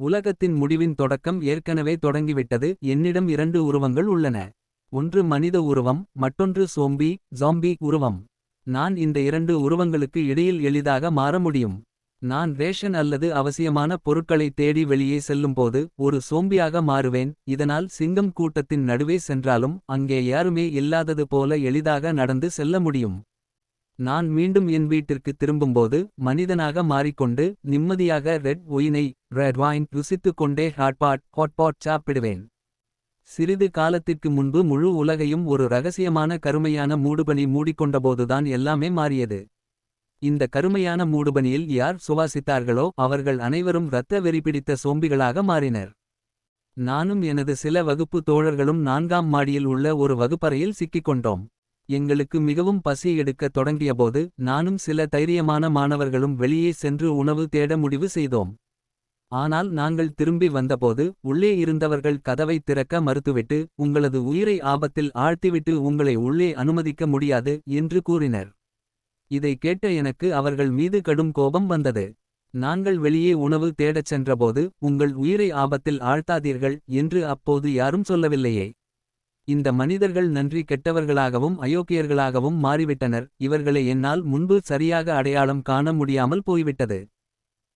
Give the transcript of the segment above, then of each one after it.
உலகத்தின் முடிவின் தொடக்கம் ஏற்கனவே தொடங்கிவிட்டது. என்னிடம் இரண்டு உருவங்கள் உள்ளன. ஒன்று மனித உருவம், மற்றொன்று ஜாம்பி உருவம். நான் இந்த இரண்டு உருவங்களுக்கு இடையில் எளிதாக மாற முடியும். நான் ரேஷன் அல்லது அவசியமான பொருட்களை தேடி வெளியே செல்லும்போது ஒரு சோம்பியாக மாறுவேன். இதனால் சிங்கம் கூட்டத்தின் நடுவே சென்றாலும் அங்கே யாருமே இல்லாதது போல எளிதாக நடந்து செல்ல முடியும். நான் மீண்டும் என் வீட்டிற்கு திரும்பும்போது மனிதனாக மாறிக்கொண்டு நிம்மதியாக ரெட் ஒயினை ருசித்துக் கொண்டே ஹாட்பாட் சாப்பிடுவேன். சிறிது காலத்திற்கு முன்பு முழு உலகையும் ஒரு ரகசியமான கருமையான மூடுபனி மூடிக்கொண்டபோதுதான் எல்லாமே மாறியது. இந்த கருமையான மூடுபனியில் யார் சுவாசித்தார்களோ அவர்கள் அனைவரும் இரத்த வெறிபிடித்த சோம்பிகளாக மாறினர். நானும் எனது சில வகுப்பு தோழர்களும் 4ஆம் மாடியில் உள்ள ஒரு வகுப்பறையில் சிக்கிக்கொண்டோம். எங்களுக்கு மிகவும் பசி எடுக்கத் தொடங்கியபோது நானும் சில தைரியமான மாணவர்களும் வெளியே சென்று உணவு தேட முடிவு செய்தோம். ஆனால் நாங்கள் திரும்பி வந்தபோது உள்ளே இருந்தவர்கள் கதவை திறக்க மறுத்துவிட்டு உங்களது உயிரை ஆபத்தில் ஆழ்த்திவிட்டு உங்களை உள்ளே அனுமதிக்க முடியாது என்று கூறினர். இதை கேட்ட எனக்கு அவர்கள் மீது கடும் கோபம் வந்தது. நாங்கள் வெளியே உணவு தேடச் சென்றபோது உங்கள் உயிரை ஆபத்தில் ஆழ்த்தாதீர்கள் என்று அப்போது யாரும் சொல்லவில்லையே. இந்த மனிதர்கள் நன்றி கெட்டவர்களாகவும் அயோக்கியர்களாகவும் மாறிவிட்டனர். இவர்களை என்னால் முன்பு சரியாக அடையாளம் காண முடியாமல் போய்விட்டது.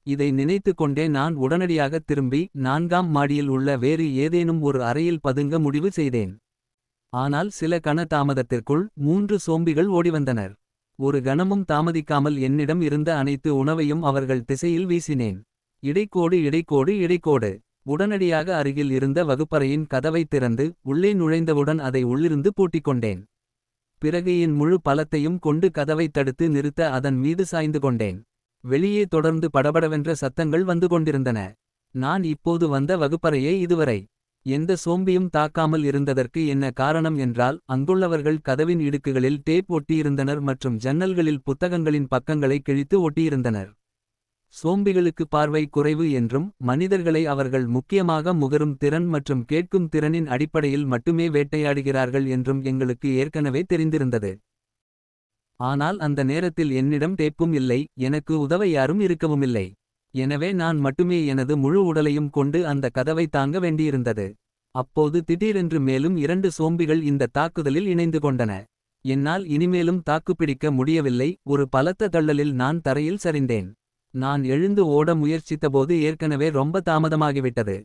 இதை நினைத்து கொண்டே நான் உடனடியாக திரும்பி 4ஆம் மாடியில் உள்ள வேறு ஏதேனும் ஒரு அறையில் பதுங்க முடிவு செய்தேன். ஆனால் சில கண தாமதத்திற்குள் 3 சோம்பிகள் ஓடிவந்தனர். ஒரு கணமும் தாமதிக்காமல் என்னிடம் இருந்த அனைத்து உணவையும் அவர்கள் திசையில் வீசினேன். இடைக்கோடு. உடனடியாக அருகில் இருந்த வகுப்பறையின் கதவை திறந்து உள்ளே நுழைந்தவுடன் அதை உள்ளிருந்து பூட்டிக்கொண்டேன். பிறகு என் முழு பலத்தையும் கொண்டு கதவை தடுத்து நிறுத்த அதன் மீது சாய்ந்து கொண்டேன். வெளியே தொடர்ந்து படபடவென்ற சத்தங்கள் வந்து கொண்டிருந்தன. நான் இப்போது வந்த வகுப்பறையே இதுவரை எந்த சோம்பியும் தாக்காமல் இருந்ததற்கு என்ன காரணம் என்றால் அங்குள்ளவர்கள் கதவின் இடுக்குகளில் டேப் ஒட்டியிருந்தனர் மற்றும் ஜன்னல்களில் புத்தகங்களின் பக்கங்களை கிழித்து ஒட்டியிருந்தனர். சோம்பிகளுக்கு பார்வை குறைவு என்றும் மனிதர்களை அவர்கள் முக்கியமாக முகரும் திறன் மற்றும் கேட்கும் திறனின் அடிப்படையில் மட்டுமே வேட்டையாடுகிறார்கள் என்றும் எங்களுக்கு ஏற்கனவே தெரிந்திருந்தது. ஆனால் அந்த நேரத்தில் என்னிடம் டேப்பும் இல்லை, எனக்கு உதவ யாரும் இருக்கவுமில்லை. எனவே நான் மட்டுமே எனது முழு உடலையும் கொண்டு அந்த கதவை தாங்க வேண்டியிருந்தது. அப்போது திடீரென்று மேலும் 2 சோம்பிகள் இந்த தாக்குதலில் இணைந்து கொண்டன. என்னால் இனிமேலும் தாக்குப்பிடிக்க முடியவில்லை. ஒரு பலத்த தள்ளலில் நான் தரையில் சரிந்தேன். நான் எழுந்து ஓட முயற்சித்தபோது ஏற்கனவே ரொம்ப தாமதமாகிவிட்டது.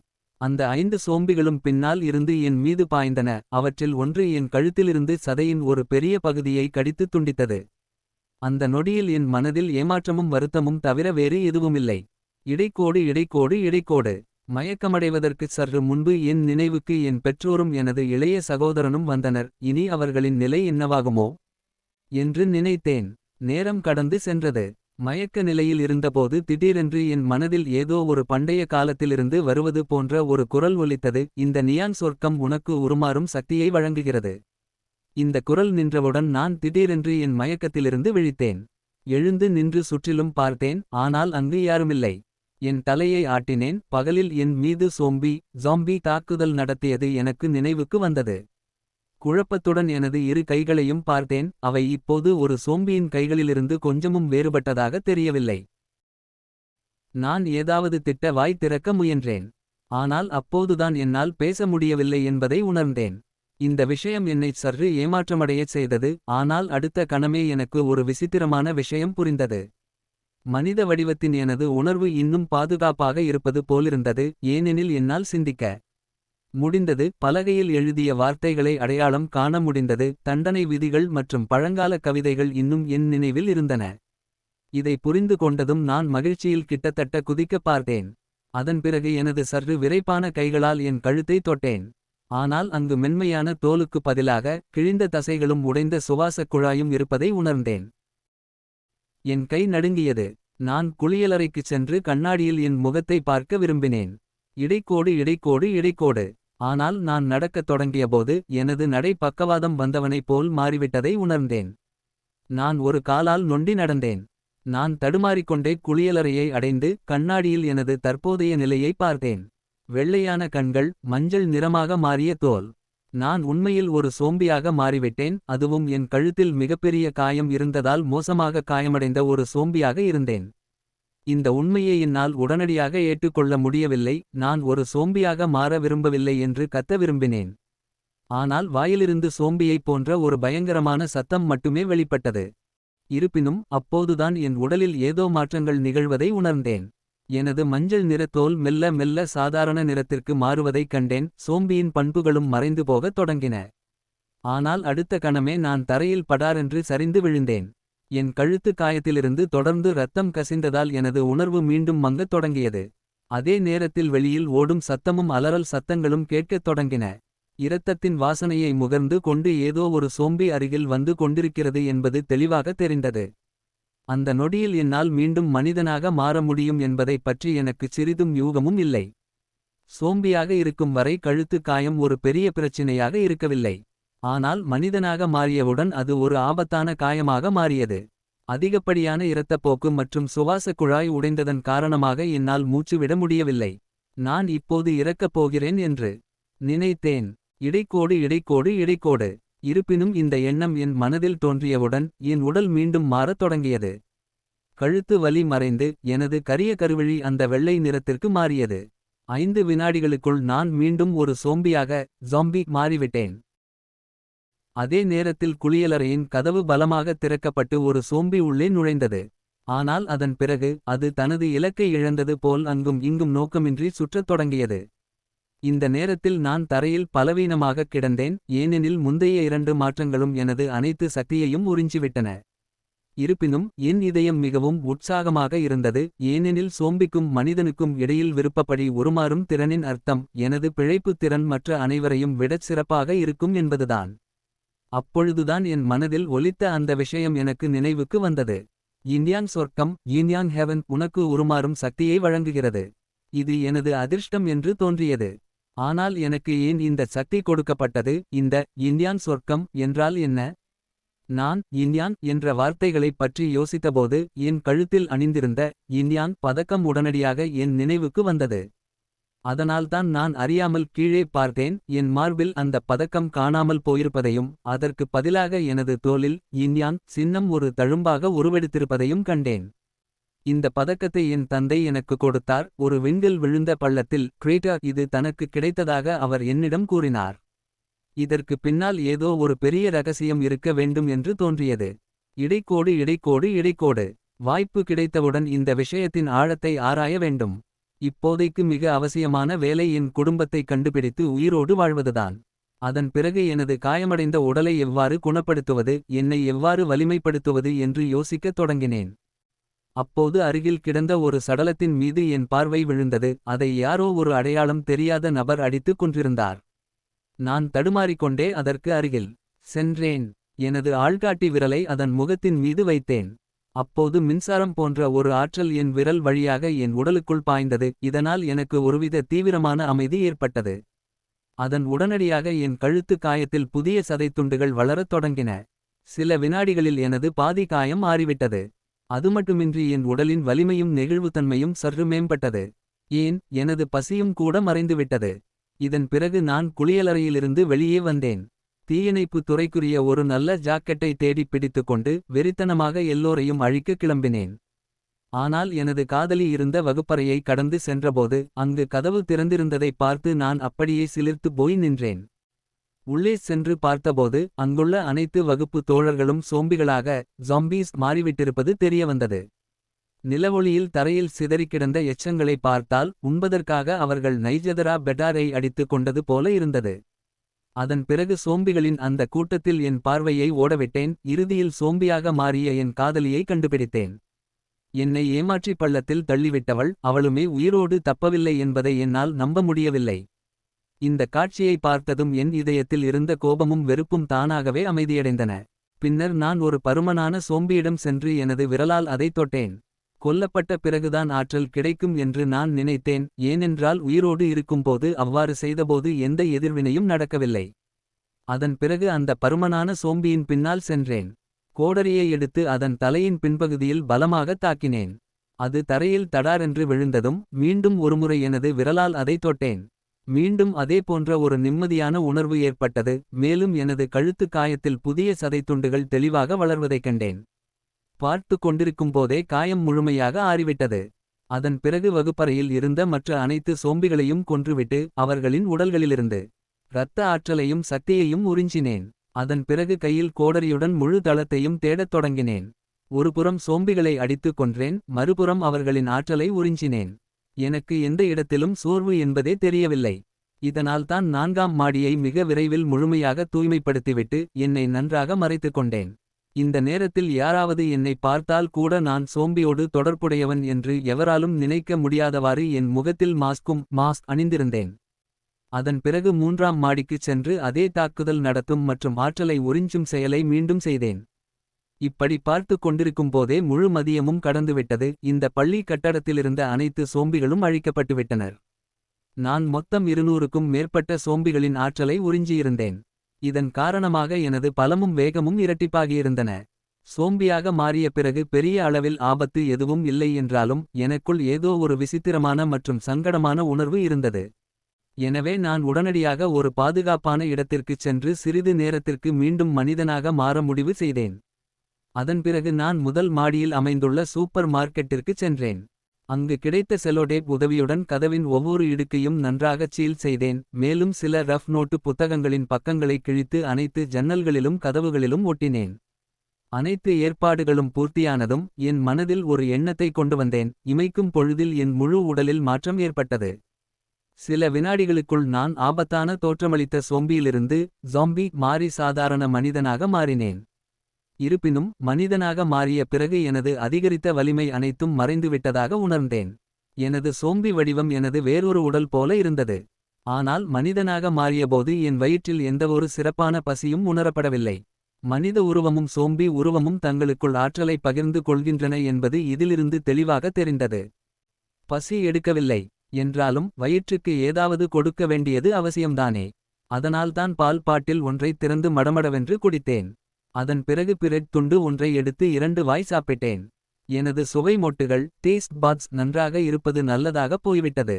அந்த 5 சோம்பிகளும் பின்னால் இருந்து என் மீது பாய்ந்தன. அவற்றில் ஒன்று என் கழுத்திலிருந்து சதையின் ஒரு பெரிய பகுதியை கடித்து துண்டித்தது. அந்த நொடியில் என் மனதில் ஏமாற்றமும் வருத்தமும் தவிர வேறு எதுவுமில்லை. இடைக்கோடு. மயக்கமடைவதற்கு சற்று முன்பு என் நினைவுக்கு என் பெற்றோரும் எனது இளைய சகோதரனும் வந்தனர். இனி அவர்களின் நிலை என்னவாகுமோ என்று நினைத்தேன். நேரம் கடந்து சென்றது. மயக்க நிலையில் இருந்தபோது திடீரென்று என் மனதில் ஏதோ ஒரு பண்டைய காலத்திலிருந்து வருவது போன்ற ஒரு குரல் ஒலித்தது. இந்த நியான் சொர்க்கம் உனக்கு உருமாறும் சக்தியை வழங்குகிறது. இந்த குரல் நின்றவுடன் நான் திடீரென்று என் மயக்கத்திலிருந்து விழித்தேன். எழுந்து நின்று சுற்றிலும் பார்த்தேன், ஆனால் அங்கு யாருமில்லை. என் தலையை ஆட்டினேன். பகலில் என் மீது ஜாம்பி தாக்குதல் நடத்தியது எனக்கு நினைவுக்கு வந்தது. குழப்பத்துடன் எனது இரு கைகளையும் பார்த்தேன். அவை இப்போது ஒரு சோம்பியின் கைகளிலிருந்து கொஞ்சமும் வேறுபட்டதாக தெரியவில்லை. நான் ஏதாவது திட்ட வாய் திறக்க முயன்றேன். ஆனால் அப்போதுதான் என்னால் பேச முடியவில்லை என்பதை உணர்ந்தேன். இந்த விஷயம் என்னை சற்று ஏமாற்றமடையச் செய்தது. ஆனால் அடுத்த கணமே எனக்கு ஒரு விசித்திரமான விஷயம் புரிந்தது. மனித வடிவத்தின் எனது உணர்வு இன்னும் பாதுகாப்பாக இருப்பது போலிருந்தது. ஏனெனில் என்னால் சிந்திக்க முடிந்தது. பலகையில் எழுதிய வார்த்தைகளை அடையாளம் காண முடிந்தது. தண்டனை விதிகள் மற்றும் பழங்கால கவிதைகள் இன்னும் என் நினைவில் இருந்தன. இதை புரிந்து கொண்டதும் நான் மகிழ்ச்சியில் கிட்டத்தட்ட குதிக்க பார்த்தேன். அதன் பிறகு எனது சற்று விரைப்பான கைகளால் என் கழுத்தை தொட்டேன். ஆனால் அங்கு மென்மையான தோலுக்கு பதிலாக கிழிந்த தசைகளும் உடைந்த சுவாசக் குழாயும் இருப்பதை உணர்ந்தேன். என் கை நடுங்கியது. நான் குளியலறைக்குச் சென்று கண்ணாடியில் என் முகத்தை பார்க்க விரும்பினேன். இடைக்கோடு. ஆனால் நான் நடக்கத் தொடங்கியபோது எனது நடை பக்கவாதம் வந்தவனைப் போல் மாறிவிட்டதை உணர்ந்தேன். நான் ஒரு காலால் நொண்டி நடந்தேன். நான் தடுமாறிக்கொண்டே குளியலறையை அடைந்து கண்ணாடியில் எனது தற்போதைய நிலையை பார்த்தேன். வெள்ளையான கண்கள், மஞ்சள் நிறமாக மாறிய தோல். நான் உண்மையில் ஒரு சோம்பியாக மாறிவிட்டேன். அதுவும் என் கழுத்தில் மிகப்பெரிய காயம் இருந்ததால் மோசமாக காயமடைந்த ஒரு சோம்பியாக இருந்தேன். இந்த உண்மையை என்னால் உடனடியாக ஏற்றுக்கொள்ள முடியவில்லை. நான் ஒரு சோம்பியாக மாற விரும்பவில்லை என்று கத்த விரும்பினேன். ஆனால் வாயிலிருந்து சோம்பியைப் போன்ற ஒரு பயங்கரமான சத்தம் மட்டுமே வெளிப்பட்டது. இருப்பினும் அப்போதுதான் என் உடலில் ஏதோ மாற்றங்கள் நிகழ்வதை உணர்ந்தேன். எனது மஞ்சள் நிற தோல் மெல்ல மெல்ல சாதாரண நிறத்திற்கு மாறுவதைக் கண்டேன். சோம்பியின் பண்புகளும் மறைந்து போகத் தொடங்கின. ஆனால் அடுத்த கணமே நான் தரையில் படாரென்று சரிந்து விழுந்தேன். என் கழுத்து காயத்திலிருந்து தொடர்ந்து இரத்தம் கசிந்ததால் எனது உணர்வு மீண்டும் மங்கத் தொடங்கியது. அதே நேரத்தில் வெளியில் ஓடும் சத்தமும் அலறல் சத்தங்களும் கேட்கத் தொடங்கின. இரத்தத்தின் வாசனையை முகர்ந்து கொண்டு ஏதோ ஒரு சோம்பி அருகில் வந்து கொண்டிருக்கிறது என்பது தெளிவாக தெரிந்தது. அந்த நொடியில் என்னால் மீண்டும் மனிதனாக மாற முடியும் என்பதைப் பற்றி எனக்கு சிறிதும் யூகமும் இல்லை. சோம்பியாக இருக்கும் வரை கழுத்து காயம் ஒரு பெரிய பிரச்சினையாக இருக்கவில்லை. ஆனால் மனிதனாக மாறியவுடன் அது ஒரு ஆபத்தான காயமாக மாறியது. அதிகப்படியான இரத்தப்போக்கு மற்றும் சுவாச குழாய் உடைந்ததன் காரணமாக என்னால் மூச்சு விட முடியவில்லை. நான் இப்போது இறக்கப் போகிறேன் என்று நினைத்தேன். இடைக்கோடு இடைக்கோடு இடைக்கோடு. இருப்பினும் இந்த எண்ணம் என் மனதில் தோன்றியவுடன் என் உடல் மீண்டும் மாறத் தொடங்கியது. கழுத்து வலி மறைந்து எனது கரிய கருவிழி அந்த வெள்ளை நிறத்திற்கு மாறியது. 5 வினாடிகளுக்குள் நான் மீண்டும் ஒரு சோம்பியாக ஜாம்பி மாறிவிட்டேன். அதே நேரத்தில் குளியலறையின் கதவு பலமாக திறக்கப்பட்டு ஒரு சோம்பி உள்ளே நுழைந்தது. ஆனால் அதன் பிறகு அது தனது இலக்கை இழந்தது போல் அங்கும் இங்கும் நோக்கமின்றி சுற்றத் தொடங்கியது. இந்த நேரத்தில் நான் தரையில் பலவீனமாகக் கிடந்தேன். ஏனெனில் முந்தைய 2 மாற்றங்களும் எனது அனைத்து சக்தியையும் உறிஞ்சிவிட்டன. இருப்பினும் என் இதயம் மிகவும் உற்சாகமாக இருந்தது. ஏனெனில் சோம்பிக்கும் மனிதனுக்கும் இடையில் விருப்பப்படி உருமாறும் திறனின் அர்த்தம் எனது பிழைப்புத் திறன் மற்ற அனைவரையும் விடச் சிறப்பாக இருக்கும் என்பதுதான். அப்பொழுதுதான் என் மனதில் ஒலித்த அந்த விஷயம் எனக்கு நினைவுக்கு வந்தது. இன்யாங் சொர்க்கம் யின்யாங் ஹெவன் உனக்கு உருமாறும் சக்தியை வழங்குகிறது. இது எனது அதிர்ஷ்டம் என்று தோன்றியது. ஆனால் எனக்கு ஏன் இந்த சக்தி கொடுக்கப்பட்டது? இந்த இன்யான் சொர்க்கம் என்றால் என்ன? நான் இன்யான் என்ற வார்த்தைகளைப் பற்றி யோசித்தபோது என் கழுத்தில் அணிந்திருந்த இன்யான் பதக்கம் உடனடியாக என் நினைவுக்கு வந்தது. அதனால்தான் நான் அறியாமல் கீழே பார்த்தேன். என் மார்பில் அந்த பதக்கம் காணாமல் போயிருப்பதையும் அதற்கு பதிலாக எனது தோளில் இன்யான் சின்னம் ஒரு தழும்பாக உருவெடுத்திருப்பதையும் கண்டேன். இந்த பதக்கத்தை என் தந்தை எனக்கு கொடுத்தார். ஒரு விண்கல் விழுந்த பள்ளத்தில் கிரேட்டர் இது தனக்கு கிடைத்ததாக அவர் என்னிடம் கூறினார். இதற்கு பின்னால் ஏதோ ஒரு பெரிய ரகசியம் இருக்க வேண்டும் என்று தோன்றியது. இடைக்கோடு இடைக்கோடு இடைக்கோடு. வாய்ப்பு கிடைத்தவுடன் இந்த விஷயத்தின் ஆழத்தை ஆராய வேண்டும். இப்போதைக்கு மிக அவசியமான வேலை என் குடும்பத்தை கண்டுபிடித்து உயிரோடு வாழ்வதுதான். அதன் பிறகு எனது காயமடைந்த உடலை எவ்வாறு குணப்படுத்துவது, என்னை எவ்வாறு வலிமைப்படுத்துவது என்று யோசிக்கத் தொடங்கினேன். அப்போது அருகில் கிடந்த ஒரு சடலத்தின் மீது என் பார்வை விழுந்தது. அதை யாரோ ஒரு அடையாளம் தெரியாத நபர் அடித்துக் கொன்றிருந்தார். நான் தடுமாறிக்கொண்டே அதற்கு அருகில் சென்றேன். எனது ஆள்காட்டி விரலை அதன் முகத்தின் மீது வைத்தேன். அப்போது மின்சாரம் போன்ற ஒரு ஆற்றல் என் விரல் வழியாக என் உடலுக்குள் பாய்ந்தது. இதனால் எனக்கு ஒருவித தீவிரமான அமைதி ஏற்பட்டது. அதன் உடனடியாக என் கழுத்து காயத்தில் புதிய சதைத்துண்டுகள் வளரத் தொடங்கின. சில வினாடிகளில் எனது பாதி காயம் ஆறிவிட்டது. அதுமட்டுமின்றி என் உடலின் வலிமையும் நெகிழ்வுத்தன்மையும் சற்று மேம்பட்டது. ஏன் எனது பசியும் கூட மறைந்துவிட்டது. இதன் பிறகு நான் குளியலறையிலிருந்து வெளியே வந்தேன். தீயணைப்பு துறைக்குரிய ஒரு நல்ல ஜாக்கெட்டை தேடிப் பிடித்துக்கொண்டு வெறித்தனமாக எல்லோரையும் அழிக்க கிளம்பினேன். ஆனால் எனது காதலி இருந்த வகுப்பறையை கடந்து சென்றபோது அங்கு கதவு திறந்திருந்ததைப் பார்த்து நான் அப்படியே சிலிர்த்து போய் நின்றேன். உள்ளே சென்று பார்த்தபோது அங்குள்ள அனைத்து வகுப்பு தோழர்களும் சோம்பிகளாக ஜாம்பீஸ் மாறிவிட்டிருப்பது தெரியவந்தது. நிலவொளியில் தரையில் சிதறிக்கிடந்த எச்சங்களை பார்த்தால் உண்பதற்காக அவர்கள் நைஜதரா பெட்டாரை அடித்துக் கொண்டது போல இருந்தது. அதன் பிறகு சோம்பிகளின் அந்த கூட்டத்தில் என் பார்வையை ஓடவிட்டேன். இறுதியில் சோம்பியாக மாறிய என் காதலியை கண்டுபிடித்தேன். என்னை ஏமாற்றி பள்ளத்தில் தள்ளிவிட்டவள் அவளுமே உயிரோடு தப்பவில்லை என்பதை என்னால் நம்ப முடியவில்லை. இந்த காட்சியை பார்த்ததும் என் இதயத்தில் இருந்த கோபமும் வெறுப்பும் தானாகவே அமைதியடைந்தன. பின்னர் நான் ஒரு பருமனான சோம்பியிடம் சென்று எனது விரலால் அதைத் தொட்டேன். கொல்லப்பட்ட பிறகுதான் ஆற்றல் கிடைக்கும் என்று நான் நினைத்தேன். ஏனென்றால் உயிரோடு இருக்கும்போது அவ்வாறு செய்தபோது எந்த எதிர்வினையும் நடக்கவில்லை. அதன் பிறகு அந்த பருமனான சோம்பியின் பின்னால் சென்றேன். கோடரியை எடுத்து அதன் தலையின் பின்பகுதியில் பலமாகத் தாக்கினேன். அது தரையில் தடாரென்று விழுந்ததும் மீண்டும் ஒருமுறை எனது விரலால் அதைத் தொட்டேன். மீண்டும் அதே போன்ற ஒரு நிம்மதியான உணர்வு ஏற்பட்டது. மேலும் எனது கழுத்து காயத்தில் புதிய சதைத்துண்டுகள் தெளிவாக வளர்வதைக் கண்டேன். பார்த்து கொண்டிருக்கும்போதே காயம் முழுமையாக ஆறிவிட்டது. அதன் பிறகு வகுப்பறையில் இருந்த மற்ற அனைத்து சோம்பிகளையும் கொன்றுவிட்டு அவர்களின் உடல்களிலிருந்து இரத்த ஆற்றலையும் சக்தியையும் உறிஞ்சினேன். அதன் பிறகு கையில் கோடரியுடன் முழு தளத்தையும் தேடத் தொடங்கினேன். ஒருபுறம் சோம்பிகளை அடித்து கொன்றேன், மறுபுறம் அவர்களின் ஆற்றலை உறிஞ்சினேன். எனக்கு எந்த இடத்திலும் சோர்வு என்பதே தெரியவில்லை. இதனால்தான் 4ஆம் மாடியை மிக விரைவில் முழுமையாக தூய்மைப்படுத்திவிட்டு என்னை நன்றாக மறைத்துக் கொண்டேன். இந்த நேரத்தில் யாராவது என்னை பார்த்தால் கூட நான் சோம்பியோடு தொடர்புடையவன் என்று எவராலும் நினைக்க முடியாதவாறு என் முகத்தில் மாஸ்க் அணிந்திருந்தேன். அதன் பிறகு 3ஆம் மாடிக்குச் சென்று அதே தாக்குதல் நடத்தும் மற்றும் ஆற்றலை உறிஞ்சும் செயலை மீண்டும் செய்தேன். இப்படி பார்த்து கொண்டிருக்கும்போதே முழு மதியமும் கடந்துவிட்டது. இந்த பள்ளி கட்டடத்திலிருந்த அனைத்து சோம்பிகளும் அழிக்கப்பட்டுவிட்டனர். நான் மொத்தம் 200க்கும் மேற்பட்ட சோம்பிகளின் ஆற்றலை உறிஞ்சியிருந்தேன். இதன் காரணமாக எனது பலமும் வேகமும் இரட்டிப்பாகியிருந்தன. சோம்பியாக மாறிய பிறகு பெரிய அளவில் ஆபத்து எதுவும் இல்லை என்றாலும் எனக்குள் ஏதோ ஒரு விசித்திரமான மற்றும் சங்கடமான உணர்வு இருந்தது. எனவே நான் உடனடியாக ஒரு பாதுகாப்பான இடத்திற்குச் சென்று சிறிது நேரத்திற்கு மீண்டும் மனிதனாக மாற முடிவு செய்தேன். அதன் பிறகு நான் முதல் மாடியில் அமைந்துள்ள சூப்பர் மார்க்கெட்டிற்குச் சென்றேன். அங்கு கிடைத்த செலோடேப் உதவியுடன் கதவின் ஒவ்வொரு இடுக்கையும் நன்றாகச் சீல் செய்தேன். மேலும் சில ரஃப் நோட்டு புத்தகங்களின் பக்கங்களை கிழித்து அனைத்து ஜன்னல்களிலும் கதவுகளிலும் ஒட்டினேன். அனைத்து ஏற்பாடுகளும் பூர்த்தியானதும் என் மனதில் ஒரு எண்ணத்தை கொண்டு வந்தேன். இமைக்கும் பொழுதில் என் முழு உடலில் மாற்றம் ஏற்பட்டது. சில வினாடிகளுக்குள் நான் ஆபத்தான தோற்றமளித்த சோம்பியிலிருந்து ஜாம்பி மாறி சாதாரண மனிதனாக மாறினேன். இருப்பினும் மனிதனாக மாறிய பிறகு எனது அதிகரித்த வலிமை அனைத்தும் மறைந்துவிட்டதாக உணர்ந்தேன். எனது சோம்பி வடிவம் எனது வேறொரு உடல் போல இருந்தது. ஆனால் மனிதனாக மாறியபோது என் வயிற்றில் எந்தவொரு சிறப்பான பசியும் உணரப்படவில்லை. மனித உருவமும் சோம்பி உருவமும் தங்களுக்குள் ஆற்றலை பகிர்ந்து கொள்கின்றன என்பது இதிலிருந்து தெளிவாக தெரிந்தது. பசி எடுக்கவில்லை என்றாலும் வயிற்றுக்கு ஏதாவது கொடுக்க வேண்டியது அவசியம்தானே. அதனால்தான் பால் பாட்டில் ஒன்றை திறந்து மடமடவென்று குடித்தேன். அதன் பிறகு பிரெட் துண்டு ஒன்றை எடுத்து 2 வாய் சாப்பிட்டேன். எனது சுவை மொட்டுகள் டேஸ்ட் பட்ஸ் நன்றாக இருப்பது நல்லதாக போய்விட்டது.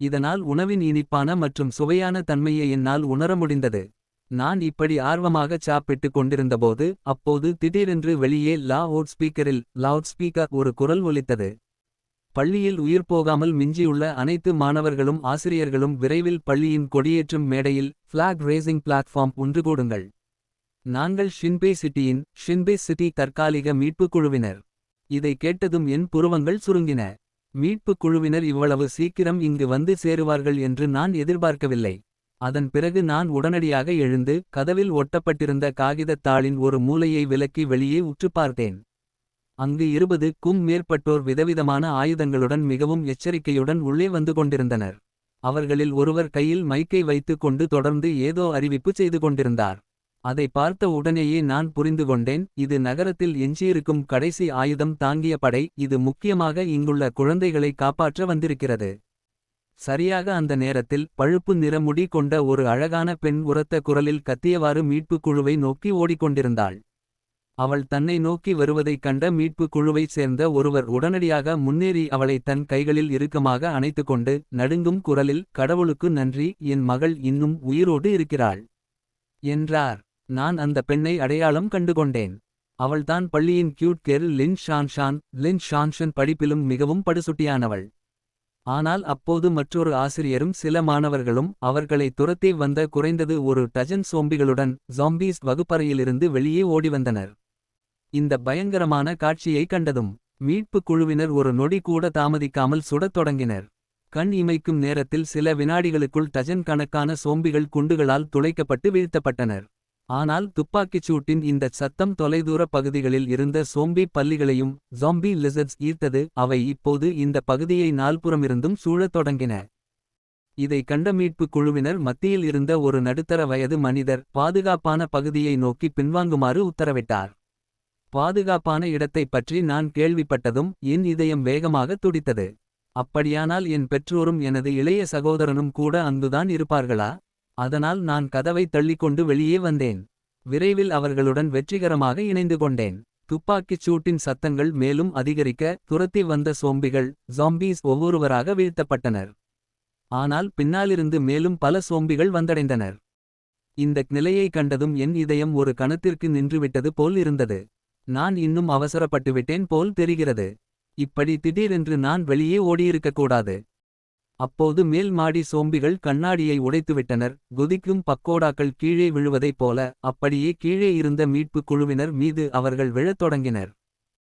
இதனால் உணவின் இனிப்பான மற்றும் சுவையான தன்மையை என்னால் உணர முடிந்தது. நான் இப்படி ஆர்வமாகச் சாப்பிட்டுக் கொண்டிருந்தபோது அப்போது திடீரென்று வெளியே லவுட் ஸ்பீக்கர் ஒரு குரல் ஒலித்தது. பள்ளியில் உயிர் போகாமல் மிஞ்சியுள்ள அனைத்து மாணவர்களும் ஆசிரியர்களும் விரைவில் பள்ளியின் கொடியேற்றும் மேடையில் ஃபிளாக் ரேசிங் பிளாட்ஃபார்ம் ஒன்றுகூடுங்கள். நாங்கள் ஷின்பே சிட்டி தற்காலிக மீட்புக் குழுவினர். இதை கேட்டதும் என் புருவங்கள் சுருங்கின. மீட்புக் குழுவினர் இவ்வளவு சீக்கிரம் இங்கு வந்து சேருவார்கள் என்று நான் எதிர்பார்க்கவில்லை. அதன் பிறகு நான் உடனடியாக எழுந்து கதவில் ஒட்டப்பட்டிருந்த காகிதத் தாளின் ஒரு மூலையை விலக்கி வெளியே உற்று பார்த்தேன். அங்கு 20க்கும் மேற்பட்டோர் விதவிதமான ஆயுதங்களுடன் மிகவும் எச்சரிக்கையுடன் உள்ளே வந்து கொண்டிருந்தனர். அவர்களில் ஒருவர் கையில் மைக்கை வைத்துக் கொண்டு தொடர்ந்து ஏதோ அறிவிப்பு செய்து கொண்டிருந்தார். அதை பார்த்த உடனேயே நான் புரிந்துகொண்டேன், இது நகரத்தில் எஞ்சியிருக்கும் கடைசி ஆயுதம் தாங்கிய படை. இது முக்கியமாக இங்குள்ள குழந்தைகளை காப்பாற்ற வந்திருக்கிறது. சரியாக அந்த நேரத்தில் பழுப்பு நிற முடி கொண்ட ஒரு அழகான பெண் உரத்த குரலில் கத்தியவாறு மீட்புக் குழுவை நோக்கி ஓடிக்கொண்டிருந்தாள். அவள் தன்னை நோக்கி வருவதைக் கண்ட மீட்புக் குழுவைச் சேர்ந்த ஒருவர் உடனடியாக முன்னேறி அவளை தன் கைகளில் இறுக்கமாக அணைத்துக்கொண்டு நடுங்கும் குரலில், கடவுளுக்கு நன்றி, என் மகள் இன்னும் உயிரோடு இருக்கிறாள் என்றார். நான் அந்த பெண்ணை அடையாளம் கண்டுகொண்டேன். அவள்தான் பள்ளியின் கியூட் கேர்ள் லின் ஷான்ஷன். படிப்பிலும் மிகவும் படுசுட்டியானவள். ஆனால் அப்போது மற்றொரு ஆசிரியரும் சில மாணவர்களும் அவர்களை துரத்தி வந்த குறைந்தது ஒரு டஜன் சோம்பிகளுடன் ஜாம்பீஸ் வகுப்பறையிலிருந்து வெளியே ஓடிவந்தனர். இந்த பயங்கரமான காட்சியை கண்டதும் மீட்புக் குழுவினர் ஒரு நொடி கூட தாமதிக்காமல் சுடத் தொடங்கினர். கண் இமைக்கும் நேரத்தில் சில வினாடிகளுக்குள் டஜன் கணக்கான சோம்பிகள் குண்டுகளால் துளைக்கப்பட்டு வீழ்த்தப்பட்டனர். ஆனால் துப்பாக்கிச் சூட்டின் இந்தச் சத்தம் தொலைதூர பகுதிகளில் இருந்த சோம்பி பல்லிகளையும் ஜாம்பி லிசர்ட்ஸ் ஈர்த்தது. அவை இப்போது இந்த பகுதியை நால்புறமிருந்தும் சூழத் தொடங்கின. இதை கண்ட மீட்புக் குழுவினர் மத்தியில் இருந்த ஒரு நடுத்தர வயது மனிதர் பாதுகாப்பான பகுதியை நோக்கி பின்வாங்குமாறு உத்தரவிட்டார். பாதுகாப்பான இடத்தைப் பற்றி நான் கேள்விப்பட்டதும் என் இதயம் வேகமாக துடித்தது. அப்படியானால் என் பெற்றோரும் எனது இளைய சகோதரனும் கூட அங்குதான் இருப்பார்களா? அதனால் நான் கதவை தள்ளிக்கொண்டு வெளியே வந்தேன். விரைவில் அவர்களுடன் வெற்றிகரமாக இணைந்து கொண்டேன். துப்பாக்கிச் சூட்டின் சத்தங்கள் மேலும் அதிகரிக்க துரத்தி வந்த ஜாம்பீஸ் ஒவ்வொருவராக வீழ்த்தப்பட்டனர். ஆனால் பின்னாலிருந்து மேலும் பல சோம்பிகள் வந்தடைந்தனர். இந்த நிலையை கண்டதும் என் இதயம் ஒரு கணத்திற்கு நின்றுவிட்டது போல் இருந்தது. நான் இன்னும் அவசரப்பட்டுவிட்டேன் போல் தெரிகிறது. இப்படி திடீரென்று நான் வெளியே ஓடியிருக்கக்கூடாது. அப்போது மேல் மாடி சோம்பிகள் கண்ணாடியை உடைத்துவிட்டனர். குதிக்கும் பக்கோடாக்கள் கீழே விழுவதைப் போல. அப்படியே கீழே இருந்த மீட்புக் குழுவினர் மீது அவர்கள் விழத் தொடங்கினர்.